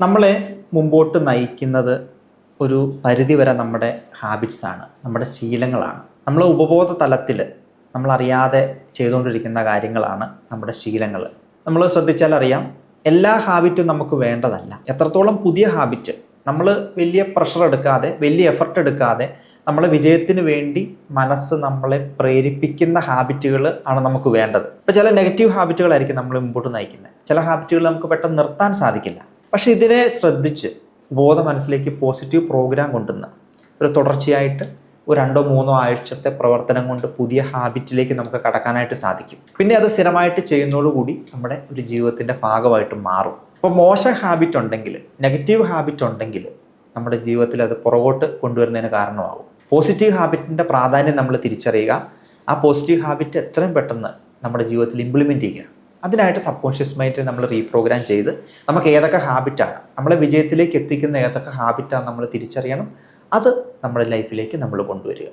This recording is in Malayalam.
നമ്മളെ മുമ്പോട്ട് നയിക്കുന്നത് ഒരു പരിധിവരെ നമ്മുടെ ഹാബിറ്റ്സാണ്, നമ്മുടെ ശീലങ്ങളാണ്. നമ്മൾ ഉപബോധ തലത്തിൽ നമ്മളറിയാതെ ചെയ്തുകൊണ്ടിരിക്കുന്ന കാര്യങ്ങളാണ് നമ്മുടെ ശീലങ്ങൾ. നമ്മൾ ശ്രദ്ധിച്ചാൽ അറിയാം, എല്ലാ ഹാബിറ്റും നമുക്ക് വേണ്ടതല്ല. എത്രത്തോളം പുതിയ ഹാബിറ്റ് നമ്മൾ വലിയ പ്രഷർ എടുക്കാതെ, വലിയ എഫർട്ട് എടുക്കാതെ നമ്മളെ വിജയത്തിന് വേണ്ടി മനസ്സ് നമ്മളെ പ്രേരിപ്പിക്കുന്ന ഹാബിറ്റുകൾ ആണ് നമുക്ക് വേണ്ടത്. ഇപ്പോൾ ചില നെഗറ്റീവ് ഹാബിറ്റുകളായിരിക്കും നമ്മൾ മുമ്പോട്ട് നയിക്കുന്നത്. ചില ഹാബിറ്റുകൾ നമുക്ക് പെട്ടെന്ന് നിർത്താൻ സാധിക്കില്ല. പക്ഷെ ഇതിനെ ശ്രദ്ധിച്ച് ബോധ മനസ്സിലേക്ക് പോസിറ്റീവ് പ്രോഗ്രാം കൊണ്ടുവന്ന് ഒരു തുടർച്ചയായിട്ട് ഒരു 2-3 ആഴ്ചത്തെ പ്രവർത്തനം കൊണ്ട് പുതിയ ഹാബിറ്റിലേക്ക് നമുക്ക് കടക്കാനായിട്ട് സാധിക്കും. പിന്നെ അത് സ്ഥിരമായിട്ട് ചെയ്യുന്നതോടുകൂടി നമ്മുടെ ഒരു ജീവിതത്തിൻ്റെ ഭാഗമായിട്ട് മാറും. അപ്പോൾ മോശം ഹാബിറ്റ് ഉണ്ടെങ്കിൽ, നെഗറ്റീവ് ഹാബിറ്റ് ഉണ്ടെങ്കിൽ നമ്മുടെ ജീവിതത്തിൽ അത് പുറകോട്ട് കൊണ്ടുവരുന്നതിന് കാരണമാകും. പോസിറ്റീവ് ഹാബിറ്റിൻ്റെ പ്രാധാന്യം നമ്മൾ തിരിച്ചറിയുക, ആ പോസിറ്റീവ് ഹാബിറ്റ് എത്രയും പെട്ടെന്ന് നമ്മുടെ ജീവിതത്തിൽ ഇംപ്ലിമെൻറ്റ് ചെയ്യുക. അതിനായിട്ട് സബ് കോൺഷ്യസ് മൈൻഡിൽ നമ്മൾ റീപ്രോഗ്രാം ചെയ്ത് നമുക്ക് ഏതൊക്കെ ഹാബിറ്റാണ് നമ്മളെ വിജയത്തിലേക്ക് എത്തിക്കുന്ന, ഏതൊക്കെ ഹാബിറ്റാണ് നമ്മൾ തിരിച്ചറിയണം, അത് നമ്മുടെ ലൈഫിലേക്ക് നമ്മൾ കൊണ്ടുവരിക.